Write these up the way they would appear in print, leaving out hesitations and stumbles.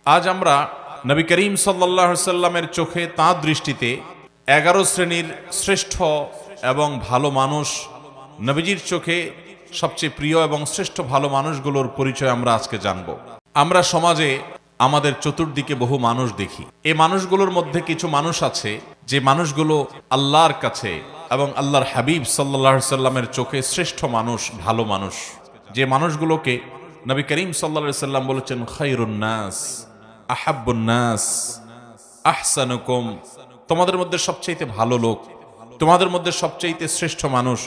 আজ আমরা নবী করিম সাল্লাল্লাহু আলাইহি সাল্লামের চোখে তাঁর দৃষ্টিতে 11 শ্রেণীর শ্রেষ্ঠ এবং ভালো মানুষ, নবীজির চোখে সবচেয়ে প্রিয় এবং শ্রেষ্ঠ ভালো মানুষগুলোর পরিচয় আমরা আজকে জানব। আমরা সমাজে আমাদের চতুর্দিকে বহু মানুষ দেখি। এই মানুষগুলোর মধ্যে কিছু মানুষ আছে যে মানুষগুলো আল্লাহর কাছে এবং আল্লাহর হাবিব সাল্লাল্লাহু আলাইহি সাল্লামের চোখে শ্রেষ্ঠ মানুষ, ভালো মানুষ, যে মানুষগুলোকে নবী করিম সাল্লাল্লাহু আলাইহি সাল্লাম বলেছেন খায়রুন নাস, আহাব্বুন নাস, আহসানুকুম, তোমাদের মধ্যে সবচাইতে ভালো লোক, তোমাদের মধ্যে সবচাইতে শ্রেষ্ঠ মানুষ,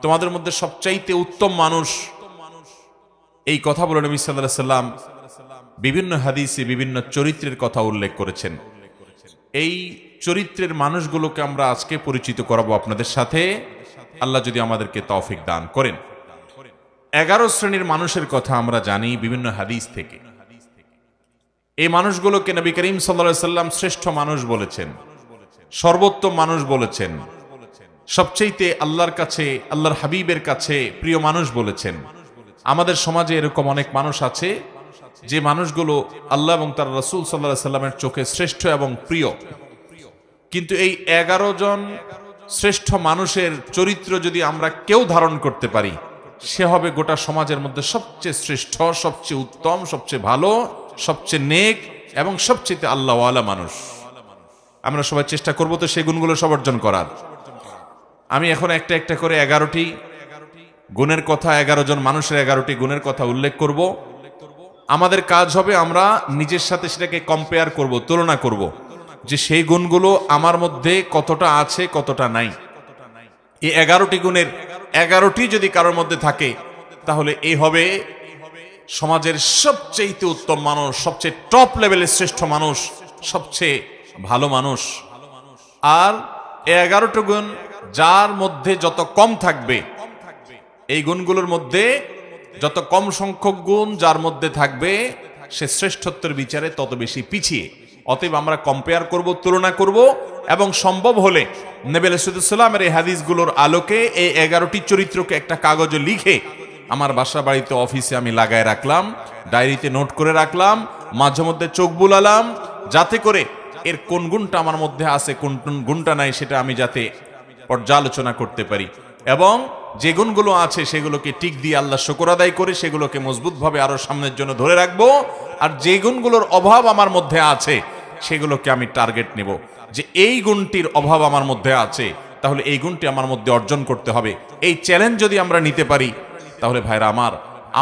তোমাদের মধ্যে সবচাইতে উত্তম মানুষ। এই কথা বলে নবী সাল্লাল্লাহু আলাইহি সাল্লাম বিভিন্ন হাদিসে বিভিন্ন চরিত্রের কথা উল্লেখ করেছেন। এই চরিত্রের মানুষগুলোকে আমরা আজকে পরিচিত করাবো আপনাদের সাথে, আল্লাহ যদি আমাদেরকে তৌফিক দান করেন। 11 শ্রেণীর মানুষের কথা আমরা জানি বিভিন্ন হাদিস থেকে। এই মানুষগুলোকে নবী করিম সাল্লাল্লাহু আলাইহি সাল্লাম শ্রেষ্ঠ মানুষ বলেছেন, সর্বোত্তম মানুষ বলেছেন, সবচাইতে আল্লাহর কাছে, আল্লাহর হাবিবের কাছে প্রিয় মানুষ বলেছেন। আমাদের সমাজে এরকম অনেক মানুষ আছে যে মানুষগুলো আল্লাহ এবং তার রাসূল সাল্লাল্লাহু আলাইহি সাল্লামের চোখে শ্রেষ্ঠ এবং প্রিয়, কিন্তু এই 11 জন শ্রেষ্ঠ মানুষের চরিত্র যদি আমরা কেউ ধারণ করতে পারি, সে হবে গোটা সমাজের মধ্যে সবচেয়ে শ্রেষ্ঠ, সবচেয়ে উত্তম, সবচেয়ে ভালো, সবচেয়ে নেক এবং সবচেয়ে আল্লাহওয়ালা মানুষ। আমরা সবাই চেষ্টা করব তো সেই গুণগুলো সব অর্জন করার। আমি এখন একটা একটা করে 11টি গুণের কথা, 11 জন মানুষের 11টি গুণের কথা উল্লেখ করব। আমাদের কাজ হবে আমরা নিজের সাথে সেটাকে কম্পেয়ার করব, তুলনা করব, যে সেই গুণগুলো আমার মধ্যে কতটা আছে, কতটা নাই। এই 11টি গুণের 11টি যদি কারোর মধ্যে থাকে, তাহলে এই হবে সমাজের সবচেয়ে উত্তম মানুষ, সবচেয়ে টপ লেভেলের শ্রেষ্ঠ মানুষ, সবচেয়ে ভালো মানুষ। আর এই 11টি গুণ যার মধ্যে যত কম থাকবে, এই গুণগুলোর মধ্যে যত কম সংখ্যক গুণ যার মধ্যে থাকবে, সে শ্রেষ্ঠত্বের বিচারে তত বেশি পিছিয়ে। অতএব আমরা কম্পেয়ার করব, তুলনা করব, এবং সম্ভব হলে নবী আলাইহিস সালামের এই হাদিসগুলোর আলোকে এই 11টি চরিত্রকে একটা কাগজে লিখে আমার বাসা বাড়িতে, অফিসে আমি লাগায় রাখলাম, ডায়েরিতে নোট করে রাখলাম, মাঝে মধ্যে চোখ বুলালাম, যাতে করে এর কোন গুণটা আমার মধ্যে আছে, কোন গুণটা নাই, সেটা আমি যাতে পর্যালোচনা করতে পারি, এবং যে গুণগুলো আছে সেগুলোকে টিক দিয়ে আল্লাহ শুকর আদায় করে সেগুলোকে মজবুতভাবে আরো সামনের জন্য ধরে রাখবো। আর যে গুণগুলোর অভাব আমার মধ্যে আছে সেগুলোকে আমি টার্গেট নেব, যে এই গুণটির অভাব আমার মধ্যে আছে, তাহলে এই গুণটি আমার মধ্যে অর্জন করতে হবে। এই চ্যালেঞ্জ যদি আমরা নিতে পারি, তাহলে ভাইরা আমার,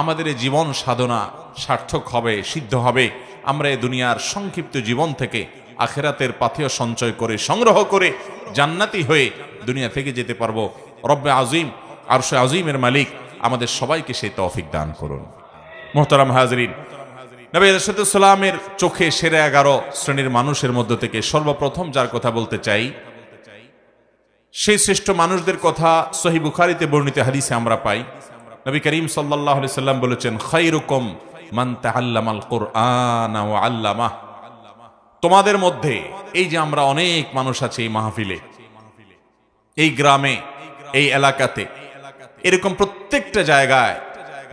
আমাদের এই জীবন সাধনা সার্থক হবে, সিদ্ধ হবে। আমরা এই দুনিয়ার সংক্ষিপ্ত জীবন থেকে আখিরাতের পাথেয় সঞ্চয় করে, সংগ্রহ করে জান্নাতি হয়ে দুনিয়া থেকে যেতে পারবো। রব্বে আজিম, আরশে আজিমের মালিক আমাদের সবাইকে সেই তৌফিক দান করুন। মুহতারাম হাজরিন, নবী আলাইহিস সালামের চোখে সেরা 11 শ্রেণীর মানুষের মধ্য থেকে সর্বপ্রথম যার কথা বলতে চাই, সেই শ্রেষ্ঠ মানুষদের কথা সহিহ বুখারীতে বর্ণিত হাদিসে আমরা পাই। নবী করিম সাল্লাল্লাহু আলাইহি সাল্লাম বলেছেন, খায়রুকুম মান তাআল্লামাল কুরআন ওয়া আল্লামাহ। তোমাদের মধ্যে, এই যে আমরা অনেক মানুষ আছে এই মাহফিলে, এই গ্রামে, এই এলাকাতে, এরকম প্রত্যেকটা জায়গায়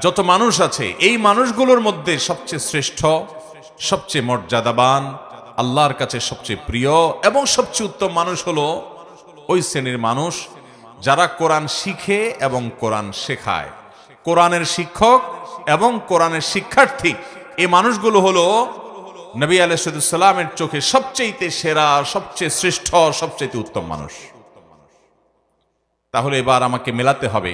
যত মানুষ আছে, এই মানুষগুলোর মধ্যে সবচেয়ে শ্রেষ্ঠ, সবচেয়ে মর্যাদাবান, আল্লাহর কাছে সবচেয়ে প্রিয় এবং সবচেয়ে উত্তম মানুষ হলো ওই শ্রেণীর মানুষ যারা কোরআন শিখে এবং কোরআন শেখায়। কোরআনের শিক্ষক এবং কোরআনের শিক্ষার্থী, এই মানুষগুলো হলো নবী আলাইহিস সালামের চোখে সবচেয়ে সেরা, সবচেয়ে শ্রেষ্ঠ, সবচেয়ে উত্তম মানুষ। তাহলে এবার আমাকে মেলাতে হবে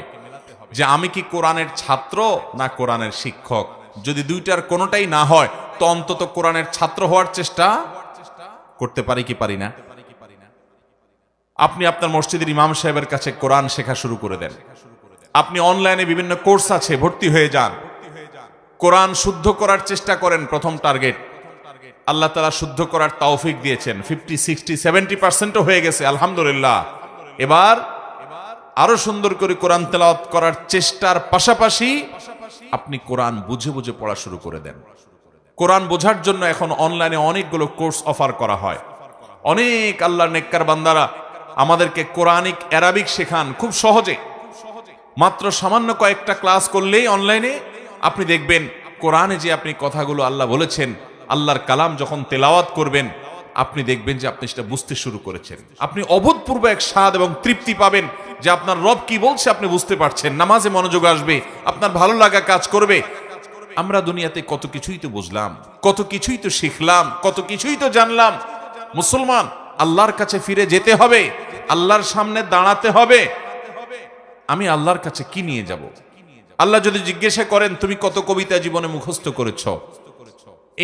যে আমি কি কোরআনের ছাত্র না কোরআনের শিক্ষক। যদি দুইটার কোনোটাই না হয়, তো অন্তত কোরআনের ছাত্র হওয়ার চেষ্টা করতে পারি কি পারি না? আপনি আপনার মসজিদের ইমাম সাহেবের কাছে কোরআন শেখা শুরু করে দেন। আপনি অনলাইনে বিভিন্ন কোর্স আছে, ভর্তি হয়ে যান। কোরআন শুদ্ধ করার চেষ্টা করেন। প্রথম টার্গেট, আল্লাহ তাআলা শুদ্ধ করার তৌফিক দিয়েছেন, 50, 60, 70% হয়ে গেছে, আলহামদুলিল্লাহ। এবার আরো সুন্দর করে কোরআন তেলাওয়াত করার চেষ্টার পাশাপাশি আপনি কোরআন বুঝে বুঝে পড়া শুরু করে দেন। কোরআন বোঝার জন্য এখন অনলাইনে অনেকগুলো কোর্স অফার করা হয়। অনেক আল্লাহর নেককার বান্দারা আমাদেরকে কোরআনিক আরবিক শেখান খুব সহজে। মাত্র সামান্য কয়েকটা ক্লাস করলেই অনলাইনে আপনি দেখবেন কোরআনে যে আপনি কথাগুলো আল্লাহ বলেছেন, আল্লাহর কালাম যখন তেলাওয়াত করবেন, আপনি দেখবেন যে আপনি সেটা বুঝতে শুরু করেছেন। আপনি অভূতপূর্ব এক স্বাদ এবং তৃপ্তি পাবেন যে আপনার রব কি বলছে আপনি বুঝতে পারছেন। নামাজে মনোযোগ আসবে, আপনার ভালো লাগা কাজ করবে। আমরা দুনিয়াতে কত কিছুই তো বুঝলাম, কত কিছুই তো শিখলাম, কত কিছুই তো জানলাম। মুসলমান, আল্লাহর কাছে ফিরে যেতে হবে, আল্লাহর সামনে দাঁড়াতে হবে। আমি আল্লাহর কাছে কি নিয়ে যাব? আল্লাহ যদি জিজ্ঞাসা করেন তুমি কত কবিতা জীবনে মুখস্থ করেছ,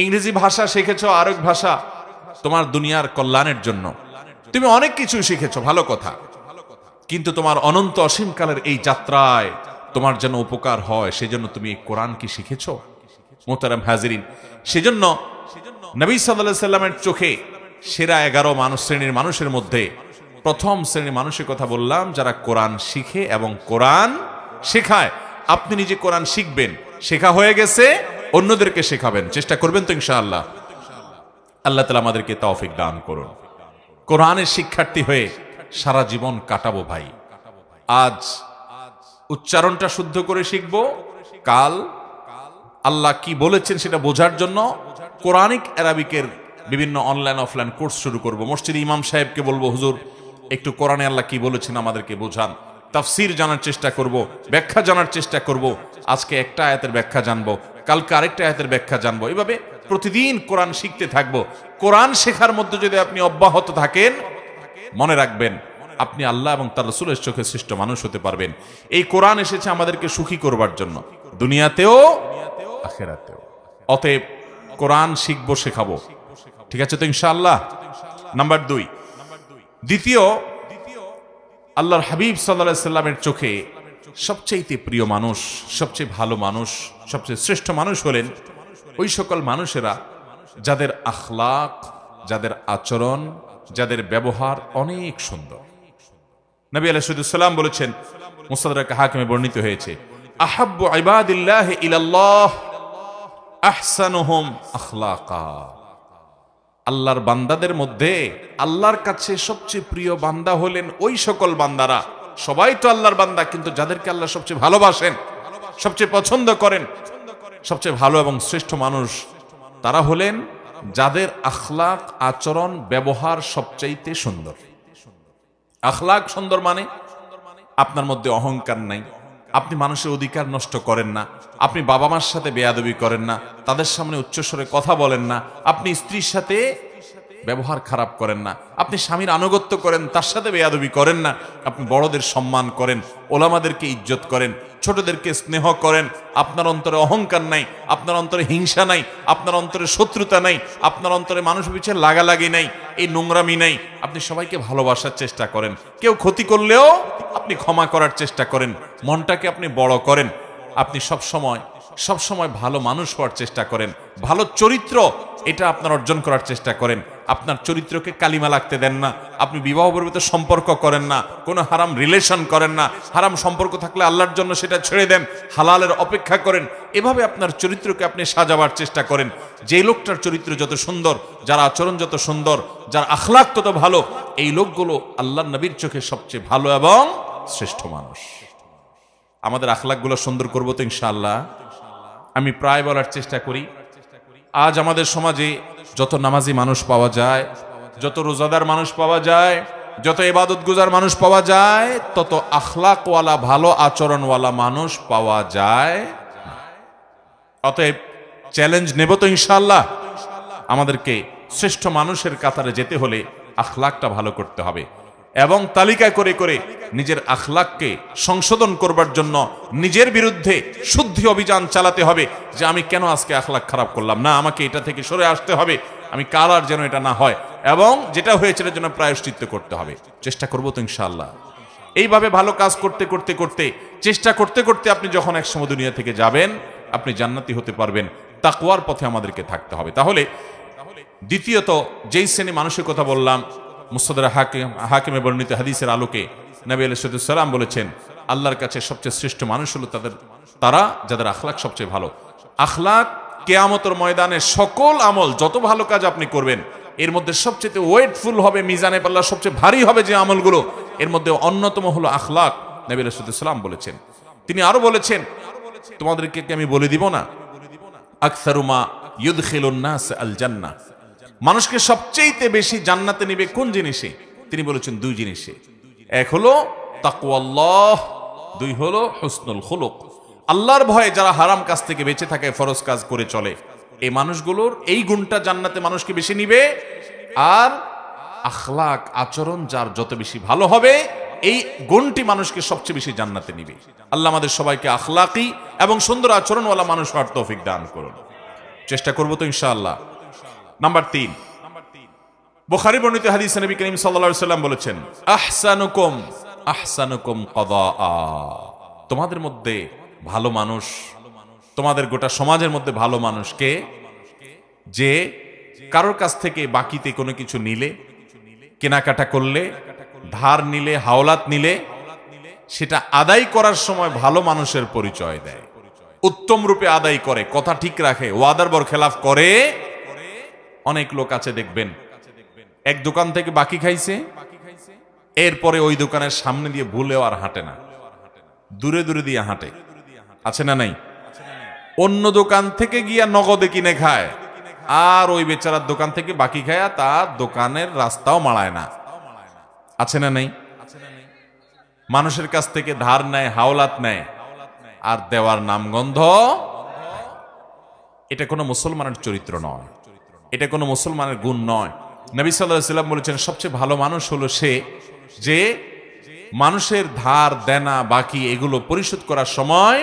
ইংরেজি ভাষা শিখেছ, আরেক ভাষা তোমার দুনিয়ার কল্যাণের জন্য, তুমি অনেক কিছু শিখেছ, ভালো কথা, কিন্তু তোমার অনন্ত অসীমকালের এই যাত্রায় তোমার যেন উপকার হয় সেজন্য তুমি এই কোরআন কি শিখেছ? মোহতারাম হাজিরিন, সেজন্য নবী সাল্লাল্লাহু আলাইহি সাল্লামের চোখে সেরা 11 শ্রেণীর মানুষের মধ্যে প্রথম শ্রেণীর মানুষের কথা বললাম, যারা কোরআন শিখে এবং কোরআন শেখায়। আপনি নিজে কোরআন শিখবেন, শেখা হয়ে গেছে, অন্যদেরকে শেখাবেন, চেষ্টা করবেন তো ইনশাআল্লাহ। আল্লাহ তাআলা আমাদেরকে তৌফিক দান করুন। কোরআনের শিক্ষার্থী হয়ে সারা জীবন কাটাবো ভাই। আজ উচ্চারণটা শুদ্ধ করে শিখব, কাল আল্লাহ কি বলেছেন সেটা বোঝার জন্য কোরআনিক আরবিকের বিভিন্ন অনলাইন অফলাইন কোর্স শুরু করব। মসজিদে ইমাম সাহেবকে বলবো, হুজুর একটু কোরআনে আল্লাহ কি বলেছেন আমাদেরকে বোঝান। তাফসীর জানার চেষ্টা করব, ব্যাখ্যা জানার চেষ্টা করব। আজকে একটা আয়াতের ব্যাখ্যা জানবো, কালকে আরেকটা আয়াতের ব্যাখ্যা জানবো। এভাবে প্রতিদিন কোরআন শিখতে থাকবো। কোরআন শেখার মধ্যে যদি আপনি অব্যাহত থাকেন, মনে রাখবেন আপনি আল্লাহ এবং তার রাসূলের চোখে শ্রেষ্ঠ মানুষ হতে পারবেন। এই কোরআন এসেছে আমাদেরকে সুখী করবার জন্য, দুনিয়াতেও আখিরাতেও। অতএব কোরআন শিখবো, শেখাবো, ঠিক আছে তো ইনশাআল্লাহ। নাম্বার 2, দ্বিতীয়, আল্লাহর হাবিব সাল্লাল্লাহু আলাইহি সাল্লামের চোখে সবচেয়ে প্রিয় মানুষ, সবচেয়ে ভালো মানুষ, সবচেয়ে শ্রেষ্ঠ মানুষ হলেন ওই সকল মানুষেরা যাদের আখলাক, যাদের আচরণ, যাদের ব্যবহার অনেক সুন্দর। নবী আলাইহিস সালাম বলেছেন, মুসনাদ হাকিমে বর্ণিত হয়েছে, আহাব্বু ইবাদিল্লাহি ইলাল্লাহ আহসানুহুম আখলাকা। আল্লাহর বান্দাদের মধ্যে আল্লাহর কাছে সবচেয়ে প্রিয় বান্দা হলেন ওই সকল বান্দারা, সবাই তো আল্লাহর বান্দা, কিন্তু যাদেরকে আল্লাহ সবচেয়ে ভালোবাসেন, সবচেয়ে পছন্দ করেন, সবচেয়ে ভালো এবং শ্রেষ্ঠ মানুষ তারা হলেন যাদের আখলাক, আচরণ, ব্যবহার সবচাইতে সুন্দর। আখলাক সুন্দর মানে আপনার মধ্যে অহংকার নাই, আপনি মানুষের অধিকার নষ্ট করেন না, আপনি বাবা মার সাথে বেয়াদবি করেন না, তাদের সামনে উচ্চস্বরে কথা বলেন না, আপনি স্ত্রীর সাথে ব্যবহার খারাপ করেন না, আপনি স্বামীর আনুগত্য করেন, তার সাথে বেয়াদবি করেন না, আপনি বড়দের সম্মান করেন, ওলামাদেরকে ইজ্জত করেন, ছোটদেরকে স্নেহ করেন, আপনার অন্তরে অহংকার নাই, আপনার অন্তরে হিংসা নাই, আপনার অন্তরে শত্রুতা নাই, আপনার অন্তরে মানুষ পিছে লাগালাগি নাই, এই নোংরামি নাই, আপনি সবাইকে ভালোবাসার চেষ্টা করেন, কেউ ক্ষতি করলেও আপনি ক্ষমা করার চেষ্টা করেন, মনটাকে আপনি বড় করেন, আপনি সবসময় ভালো মানুষ হওয়ার চেষ্টা করেন, ভালো চরিত্র এটা আপনার অর্জন করার চেষ্টা করেন, আপনার চরিত্রকে কালিমা লাগতে দেন না, আপনি বিবাহ পর্যন্ত সম্পর্ক করেন না, কোনো হারাম রিলেশন করেন না, হারাম সম্পর্ক থাকলে আল্লাহর জন্য সেটা ছেড়ে দেন, হালালের অপেক্ষা করেন। এভাবে আপনার চরিত্রকে আপনি সাজাবার চেষ্টা করেন। যে লোকটার চরিত্র যত সুন্দর, যার আচরণ যত সুন্দর, যার আখলাক তত ভালো, এই লোকগুলো আল্লাহর নবীর চোখে সবচেয়ে ভালো এবং শ্রেষ্ঠ মানুষ। আমাদের আখলাকগুলো সুন্দর করবো তো ইনশাআল্লাহ। আমি প্রায় বলার চেষ্টা করি, আজ আমাদের সমাজে যত নামাজি মানুষ পাওয়া যায়, যত রোজাদার মানুষ পাওয়া যায়, যত ইবাদত গুজার মানুষ পাওয়া যায়, তত আখলাকওয়ালা, ভালো আচরণওয়ালা মানুষ পাওয়া যায়। অতএব চ্যালেঞ্জ নেব তো ইনশাআল্লাহ। আমাদেরকে শ্রেষ্ঠ মানুষের কাতারে যেতে হলে আখলাকটা ভালো করতে হবে এবং তালিকা করে করে নিজের আখলাককে সংশোধন করবার জন্য নিজের বিরুদ্ধে শুদ্ধি অভিযান চালাতে হবে যে আমি কেন আজকে আখলাক খারাপ করলাম, না আমাকে এটা থেকে সরে আসতে হবে, আমি কাল আর যেন এটা না হয়, এবং যেটা হয়েছে এর জন্য প্রায়শ্চিত্ত করতে হবে। চেষ্টা করবো তো ইনশাআল্লাহ। এইভাবে ভালো কাজ করতে করতে করতে, চেষ্টা করতে করতে আপনি যখন একসময় দুনিয়া থেকে যাবেন, আপনি জান্নাতি হতে পারবেন। তাকওয়ার পথে আমাদেরকে থাকতে হবে। তাহলে দ্বিতীয়ত যেই শ্রেণী মানুষের কথা বললাম, মুসনাদ হাকিমে বর্ণিত হাদিসের আলোকে নবী আলাইহিস সালাম বলেছেন, আল্লাহর কাছে সবচেয়ে শ্রেষ্ঠ মানুষ হলো তারা যাদের আখলাক সবচেয়ে ভালো। আখলাক কিয়ামতের ময়দানে সকল আমল, যত ভালো কাজ আপনি করবেন, এর মধ্যে সবচেয়ে ওয়েটফুল হবে, মিজানে পাল্লা সবচেয়ে ভারী হবে যে আমলগুলো, এর মধ্যে অন্যতম হলো আখলাক। নবী আলাইহিস সালাম বলেছেন। তিনি আরো বলেছেন, তোমাদেরকে কি আমি বলে দিব না, আকসারুমা ইউদখিলুন নাস আল জান্নাহ, মানুষকে সবচেয়ে বেশি জান্নাতে নেবে কোন জিনিসে? তিনি বলেছেন দুই জিনিসে। এক হলো তাকওয়াল্লাহ, দুই হলো হুসনুল খুলুক। আল্লাহর ভয়ে যারা হারাম কাজ থেকে বেঁচে থাকে, ফরজ কাজ করে চলে, এই মানুষগুলোর এই গুণটা জান্নাতে মানুষকে বেশি নিবে। আর আখলাক, আচরণ যার যত বেশি ভালো হবে, এই গুণটি মানুষকে সবচেয়ে বেশি জান্নাতে নিবে। আল্লাহ আমাদের সবাইকে আখলাকি এবং সুন্দর আচরণওয়ালা মানুষ হওয়ার তৌফিক দান করুন। চেষ্টা করবো তো ইনশাআল্লাহ। নাম্বার 3, বুখারী বর্ণিত হাদিসে নবী করিম সাল্লাল্লাহু আলাইহি ওয়াসাল্লাম বলেছেন, আহসানুকুম আহসানুকুম কদাআ, তোমাদের মধ্যে ভালো মানুষ, তোমাদের গোটা সমাজের মধ্যে ভালো মানুষ কে? যে কারোর কাছ থেকে বাকিতে কোনো কিছু নিলে, কেনাকাটা করলে, ধার নিলে, হাওলাত নিলে, সেটা আদায় করার সময় ভালো মানুষের পরিচয় দেয়, উত্তম রূপে আদায় করে, কথা ঠিক রাখে, ওয়াদার বরখেলাফ করে। অনেক লোক আছে দেখবেন, এক দোকান থেকে বাকি খাইছে, এরপরে ওই দোকানের সামনে দিয়ে ভুলেও আর হাঁটে না, দূরে দূরে দিয়ে হাঁটে, আছে না নাই? অন্য দোকান থেকে গিয়া নগদে কিনে খায়, আর ওই বেচারার দোকান থেকে বাকি খায়, তার দোকানের রাস্তাও মাড়ায় না, আছে না নাই? মানুষের কাছ থেকে ধার নেয়, হাওলাত নেয়, আর দেওয়ার নামগন্ধ। এটা কোনো মুসলমানের চরিত্র নয়, এটা কোনো মুসলমানের গুণ নয়। নবী সাল্লাল্লাহু আলাইহি ওয়াসাল্লাম বলেছেন, সবচেয়ে ভালো মানুষ হলো সে যে মানুষের ধার দেনা বাকি এগুলো পরিশোধ করার সময়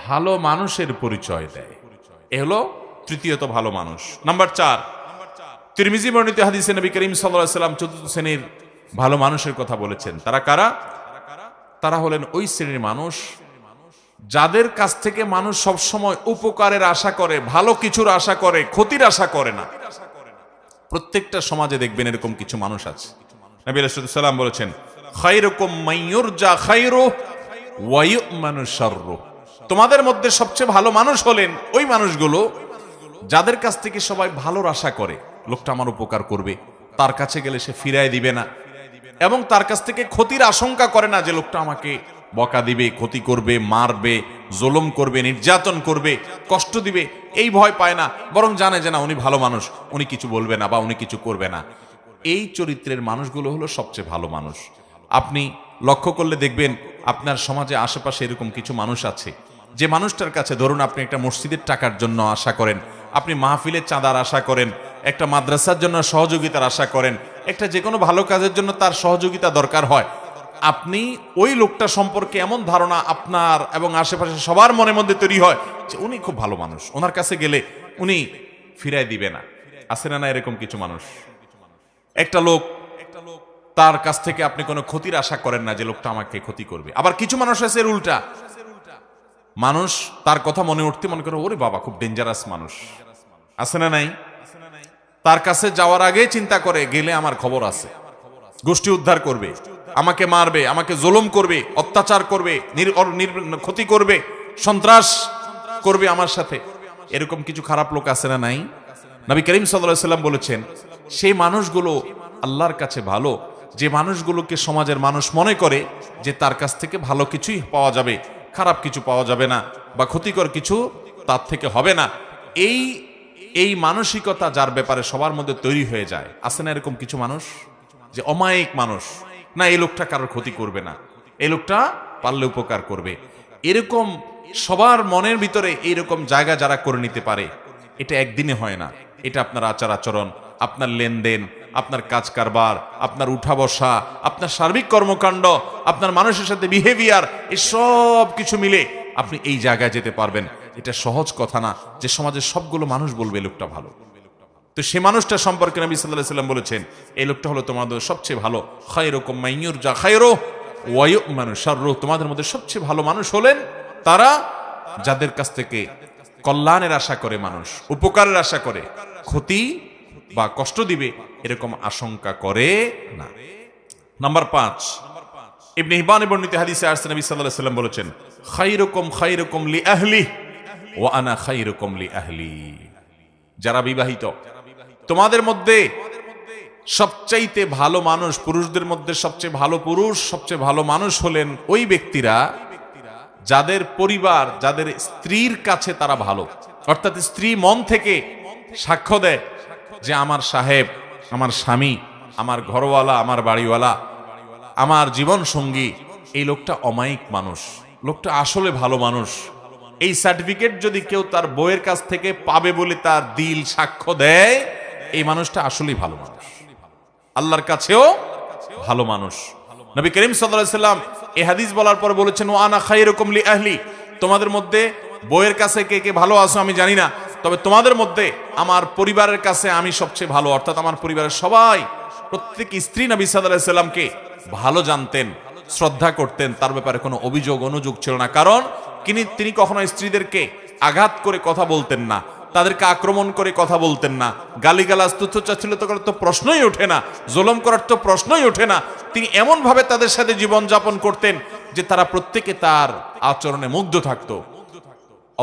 ভালো মানুষের পরিচয় দেয়। এ হলো তৃতীয়ত ভালো মানুষ। নাম্বার 4, তিরমিজি বর্ণিত হাদিসে নবী করিম সাল্লাল্লাহু আলাইহি ওয়াসাল্লাম চতুর্থ শ্রেণীর ভালো মানুষের কথা বলেছেন। তারা কারা? তারা হলেন ওই শ্রেণীর মানুষ যাদের কাছ থেকে মানুষ সবসময় উপকারের আশা করে, ভালো কিছুর আশা করে, ক্ষতির আশা করে না। প্রত্যেকটা সমাজে দেখবেন এরকম কিছু মানুষ আছে। নবী আলাইহিস সালাম বলেছেন, খায়রুকুম মান ইউরজা খায়রুহু ওয়া ইউ'মানু শাররুহু, তোমাদের মধ্যে সবচেয়ে ভালো মানুষ হলেন ওই মানুষগুলো যাদের কাছ থেকে সবাই ভালোর আশা করে, লোকটা আমার উপকার করবে, তার কাছে গেলে সে ফিরায় দিবে না, এবং তার কাছ থেকে ক্ষতির আশঙ্কা করে না যে লোকটা আমাকে বকা দিবে, ক্ষতি করবে, মারবে, জুলুম করবে, নির্যাতন করবে, কষ্ট দিবে, এই ভয় পায় না, বরং জানে যে না উনি ভালো মানুষ, উনি কিছু বলবে না বা উনি কিছু করবে না। এই চরিত্রের মানুষগুলো হলো সবচেয়ে ভালো মানুষ। আপনি লক্ষ্য করলে দেখবেন আপনার সমাজে আশেপাশে এরকম কিছু মানুষ আছে, যে মানুষটার কাছে ধরুন আপনি একটা মসজিদের টাকার জন্য আশা করেন, আপনি মাহফিলের চাঁদার আশা করেন, একটা মাদ্রাসার জন্য সহযোগিতার আশা করেন, একটা যে কোনো ভালো কাজের জন্য তার সহযোগিতা দরকার হয়, আপনি ওই লোকটা সম্পর্কে এমন ধারণা আপনার এবং আশেপাশে সবার মনের মধ্যে তৈরি হয় যে উনি খুব ভালো মানুষ, ওনার কাছে গেলে উনি ফিরাই দিবে না। আছে না না এরকম কিছু মানুষ? একটা লোক, তার কাছ থেকে আপনি কোনো ক্ষতির আশা করেন না যে লোকটা আমাকে ক্ষতি করবে। আবার কিছু মানুষ আছে এর উল্টা, মানুষ তার কথা মনে উঠতে মনে করে ওরে বাবা খুব ডেঞ্জারাস মানুষ, আছে না নাই? তার কাছে যাওয়ার আগে চিন্তা করে গেলে আমার খবর আছে, গোষ্ঠী উদ্ধার করবে, আমাকে মারবে, আমাকে জুলুম করবে, অত্যাচার করবে, ক্ষতি করবে, সন্ত্রাস করবে আমার সাথে। এরকম কিছু খারাপ লোক আছে না নাই? নবী করিম সাল্লাল্লাহু আলাইহি ওয়াসাল্লাম বলেছেন, সেই মানুষগুলো আল্লাহর কাছে ভালো, যে মানুষগুলোকে সমাজের মানুষ মনে করে যে তার কাছ থেকে ভালো কিছুই পাওয়া যাবে, খারাপ কিছু পাওয়া যাবে না, বা ক্ষতিকর কিছু তার থেকে হবে না। এই মানসিকতা যার ব্যাপারে সবার মধ্যে তৈরি হয়ে যায়, আছে না এরকম কিছু মানুষ যে অমায়িক মানুষ, না এই লোকটা কারোর ক্ষতি করবে না, এই লোকটা পারলে উপকার করবে। এরকম সবার মনের ভিতরে এইরকম জায়গা যারা করে নিতে পারে, এটা একদিনে হয় না। এটা আপনার আচার আচরণ, আপনার লেনদেন, আপনার কাজ কারবার, আপনার উঠা বসা, আপনার সার্বিক কর্মকাণ্ড, আপনার মানুষের সাথে বিহেভিয়ার, এই সব কিছু মিলে আপনি এই জায়গায় যেতে পারবেন। এটা সহজ কথা না যে সমাজের সবগুলো মানুষ বলবে এই লোকটা ভালো। তো সে মানুষটা সম্পর্কে নবী সাল্লাল্লাহু আলাইহি ওয়াসাল্লাম বলেছেন, এই লোকটা হলো তোমাদের সবচেয়ে ভালো। খায়রুকুম মান ইউরজা খায়রুহু ওয়া ইউ'মানু শাররুহু, তোমাদের মধ্যে সবচেয়ে ভালো মানুষ হলেন তারা যাদের কাছ থেকে কল্যাণের আশা করে মানুষ, উপকারের আশা করে, ক্ষতি বা কষ্ট দিবে এরকম আশঙ্কা করে না। নাম্বার 5, ইবনে হিব্বানে বর্ণিত হাদিসে আসছে নবী সাল্লাল্লাহু আলাইহি ওয়াসাল্লাম বলেছেন, খায়রুকুম খায়রুকুম লি আহলি ওয়া আনা খায়রুকুম লি আহলি। যারা বিবাহিত, তোমাদের মধ্যে সবচাইতে ভালো মানুষ, পুরুষদের মধ্যে সবচেয়ে ভালো পুরুষ, সবচেয়ে ভালো মানুষ হলেন ওই ব্যক্তিরা যাদের পরিবার, যাদের স্ত্রীর কাছে তারা ভালো, অর্থাৎ স্ত্রী মন থেকে সাক্ষ্য দেয় যে আমার সাহেব, আমার স্বামী, আমার ঘরওয়ালা, আমার বাড়িওয়ালা, আমার জীবন সঙ্গী, এই লোকটা অমায়িক মানুষ, লোকটা আসলে ভালো মানুষ। এই সার্টিফিকেট যদি কেউ তার বউয়ের কাছ থেকে পাবে বলে তার দিল সাক্ষ্য দেয়, এই মানুষটা আসলেই ভালো মানুষ, আল্লাহর কাছেও ভালো মানুষ। নবী করিম সাল্লাল্লাহু আলাইহি সাল্লাম এই হাদিস বলার পর বলেছেন, ওয়া আনা খায়রুকুম লি আহলি, তোমাদের মধ্যে বউয়ের কাছে কে কে ভালো আছো আমি জানি না, তবে তোমাদের মধ্যে আমার পরিবারের কাছে আমি সবচেয়ে ভালো। অর্থাৎ আমার পরিবারের সবাই, প্রত্যেক স্ত্রী নবী সাল্লাল্লাহু আলাইহি সাল্লামকে ভালো জানতেন, শ্রদ্ধা করতেন, তার ব্যাপারে কোনো অভিযোগ অনুযোগ ছিল না। কারণ তিনি কখনো স্ত্রীদেরকে আঘাত করে কথা বলতেন না, তাদেরকে আক্রমণ করে কথা বলতেন না, গালিগালাজ তুচ্ছতাচ্ছিল্য করার তো প্রশ্নই ওঠে না, জুলুম করার তো প্রশ্নই ওঠে না। তিনি এমন ভাবে তাদের সাথে জীবন যাপন করতেন যে তারা প্রত্যেকে তার আচরণে মুগ্ধ থাকতো।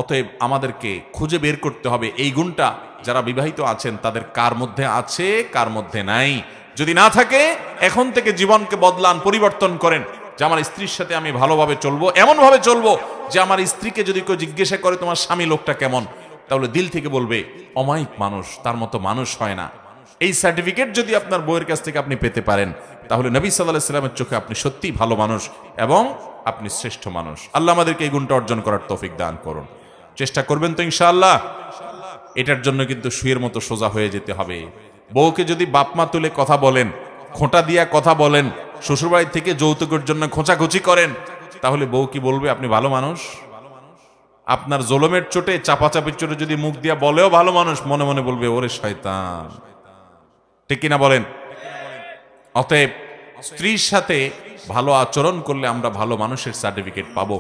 অতএব আমাদেরকে খুঁজে বের করতে হবে এই গুণটা যারা বিবাহিত আছেন তাদের কার মধ্যে আছে, কার মধ্যে নাই। যদি না থাকে, এখন থেকে জীবনকে বদলান, পরিবর্তন করেন যে আমার স্ত্রীর সাথে আমি ভালোভাবে চলবো, এমন ভাবে চলবো যে আমার স্ত্রীকে যদি কেউ জিজ্ঞাসা করে তোমার স্বামী লোকটা কেমন, তাহলে দিল থেকে বলবে অমায়িক মানুষ, তার মতো মানুষ হয় না। এই সার্টিফিকেট যদি আপনার বউয়ের কাছ থেকে আপনি পেতে পারেন, তাহলে নবী সাল্লাল্লাহু আলাইহি সাল্লামের চোখে আপনি সত্যিই ভালো মানুষ এবং আপনি শ্রেষ্ঠ মানুষ। আল্লাহ আমাদেরকে এই গুণটা অর্জন করার তৌফিক দান করুন। চেষ্টা করবেন তো ইনশাআল্লাহ? এটার জন্য কিন্তু শুয়ের মতো সোজা হয়ে যেতে হবে। বউকে যদি বাপমা তুলে কথা বলেন, খোঁটা দিয়া কথা বলেন, শ্বশুরবাড়ি থেকে যৌতুকের জন্য খোঁচাখুচি করেন, তাহলে বউ কি বলবে আপনি ভালো মানুষ? আপনার জলমের চোটে, চাপাচাপির চোটে যদি মুখ দিয়া বলেও ভালো মানুষ, মনে মনে বলবে ওরে শয়তান। ঠিক কিনা বলেন? অতএব স্ত্রীর সাথে ভালো আচরণ করলে আমরা ভালো মানুষের সার্টিফিকেট পাবো।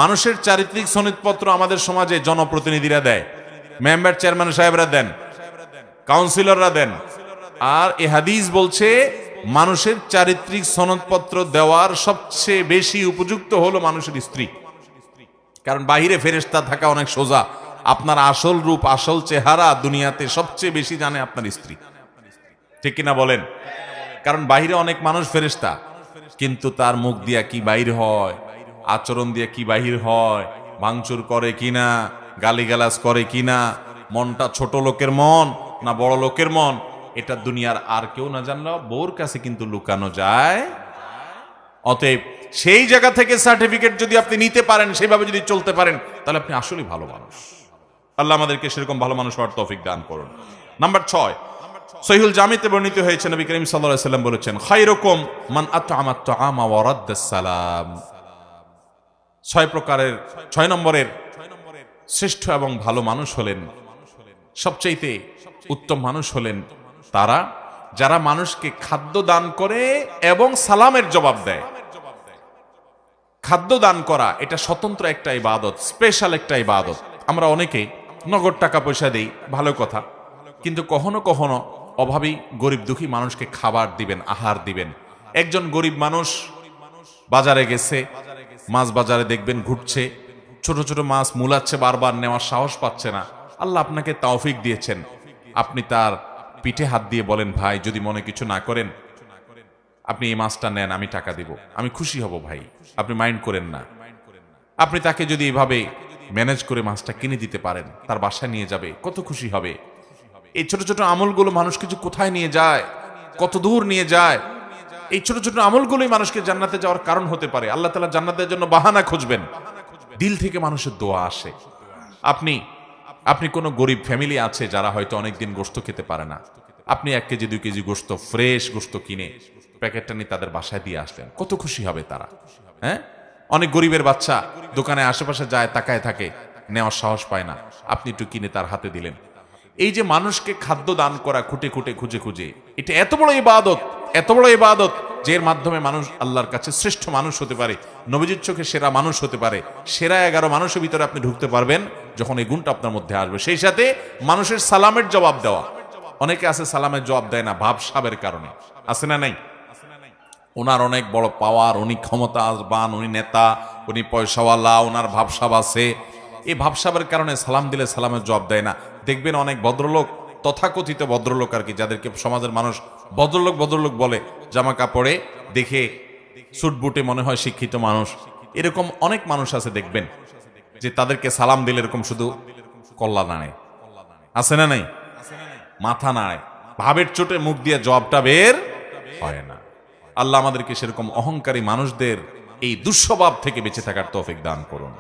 মানুষের চারিত্রিক সনদপত্র আমাদের সমাজে জনপ্রতিনিধিরা দেয়, মেম্বার চেয়ারম্যান সাহেবরা দেন, কাউন্সিলররা দেন। আর এ হাদিস বলছে মানুষের চারিত্রিক সনদপত্র দেওয়ার সবচেয়ে বেশি উপযুক্ত হলো মানুষের স্ত্রী। কারণ বাহিরে ফেরেশতা থাকা অনেক সোজা, আপনার আসল রূপ, আসল চেহারা দুনিয়াতে সবচেয়ে বেশি জানে আপনার স্ত্রী। ঠিক কিনা বলেন? কারণ বাহিরে অনেক মানুষ ফেরেশতা, কিন্তু তার মুখ দিয়া কি বাইর হয়, আচরণ দিয়ে কি বাহির হয়, ভাঙচুর করে কিনা, গালিগালাজ করে কিনা, মনটা ছোট লোকের মন না বড় লোকের মন, এটা দুনিয়ার আর কেউ না জানলেও বউর কাছে কিন্তু লুকানো যায়। অতএব সেই জায়গা থেকে সার্টিফিকেট যদি আপনি নিতে পারেন, সেভাবে যদি চলতে পারেন, তাহলে আপনি আসলেই ভালো মানুষ। আল্লাহ আমাদেরকে সেরকম ভালো মানুষ হওয়ার তৌফিক দান করুন। নাম্বার 6, সহিহুল জামিতে বর্ণিত হয়েছে, নবী করিম সাল্লাল্লাহু আলাইহি ওয়াসাল্লাম বলেছেন, খায়রুকুম মান আত'আমা আত-তা'আমা ওয়া রাদ্দাস সালাম। 6 নম্বরের শ্রেষ্ঠ এবং ভালো মানুষ হলেন, সবচাইতে উত্তম মানুষ হলেন তারা যারা মানুষকে খাদ্য দান করে এবং সালামের জবাব দেয়। খাদ্য দান করা এটা স্বতন্ত্র একটা ইবাদত, স্পেশাল একটা ইবাদত। আমরা অনেকে নগদ টাকা পয়সা দেই, ভালো কথা, কিন্তু কখনো কখনো অভাবী গরিব দুঃখী মানুষকে খাবার দিবেন, আহার দিবেন। একজন গরিব মানুষ বাজারে গেছে, মাছ বাজারে দেখবেন ঘুরছে, ছোট ছোট মাছ মুলাচ্ছে, বারবার নেওয়ার সাহস পাচ্ছে না। আল্লাহ আপনাকে তৌফিক দিয়েছেন, আপনি তার পিঠে হাত দিয়ে বলেন, ভাই যদি মনে কিছু না করেন আপনি এই মাছটা নেন, আমি টাকা দিব, আমি খুশি হব ভাই, আপনি মাইন্ড করেন না। আপনি তাকে যদি এভাবে ম্যানেজ করে মাছটা কিনে দিতে পারেন, তার বাসায় নিয়ে যাবে, কত খুশি হবে। এই ছোট ছোট আমলগুলো মানুষ কিছু কোথায় নিয়ে যায়, কত দূর নিয়ে যায়। এই ছোট ছোট আমলগুলোই মানুষকে জান্নাতে যাওয়ার কারণ হতে পারে। আল্লাহ তাআলা জান্নাতের জন্য বাহানা খুঁজবেন, দিল থেকে মানুষের দোয়া আসে। আপনি কোনো গরিব ফ্যামিলি আছে যারা হয়তো অনেকদিন গোশত খেতে পারে না, আপনি 1 কেজি 2 কেজি গোশত, ফ্রেশ গোশত কিনে প্যাকেটটা নিয়ে তাদের বাসায় দিয়ে আসলেন, কত খুশি হবে তারা। হ্যাঁ, অনেক গরিবের বাচ্চা দোকানে আশেপাশে যায়, তাকায় থাকে, নেওয়ার সাহস পায় না, আপনি একটু কিনে তার হাতে দিলেন। এই যে মানুষকে খাদ্য দান করা, খুঁটে খুঁটে খুঁজে খুঁজে, এটা এত বড় ইবাদত, এত বড় ইবাদত, যে এর মাধ্যমে মানুষ আল্লাহর কাছে শ্রেষ্ঠ মানুষ হতে পারে, নবীজির চোখে সেরা মানুষ হতে পারে। সেরা 11 মানুষের ভিতরে আপনি ঢুকতে পারবেন যখন এই গুণটা আপনার মধ্যে আসবে। সেই সাথে মানুষের সালামের জবাব দেওয়া। অনেকে আছে সালামের জবাব দেয় না ভাবসাবের কারণে, আছে না নাই? ওনার অনেক বড় পাওয়ার, উনি ক্ষমতাবান, উনি নেতা, উনি পয়সাওয়ালা, ওনার ভাবসাব আছে, এই ভাবসাবের কারণে সালাম দিলে সালামের জবাব দেয় না। দেখবেন অনেক ভদ্রলোক, তথাকথিত ভদ্রলোক আর কি, যাদেরকে সমাজের মানুষ ভদ্রলোক ভদ্রলোক বলে, জামা কাপড়ে দেখে সুট বুটে মনে হয় শিক্ষিত মানুষ, এরকম অনেক মানুষ আছে দেখবেন যে তাদেরকে সালাম দিলে এরকম শুধু কল্লা নাড়ে, আছে না নাই? মাথা নাড়ে, ভাবের চোটে মুখ দিয়ে জবাবটা বের হয় না। আল্লাহ আমাদেরকে সেরকম অহংকারী মানুষদের এই দুঃস্বভাব থেকে বেঁচে থাকার তৌফিক দান করুন।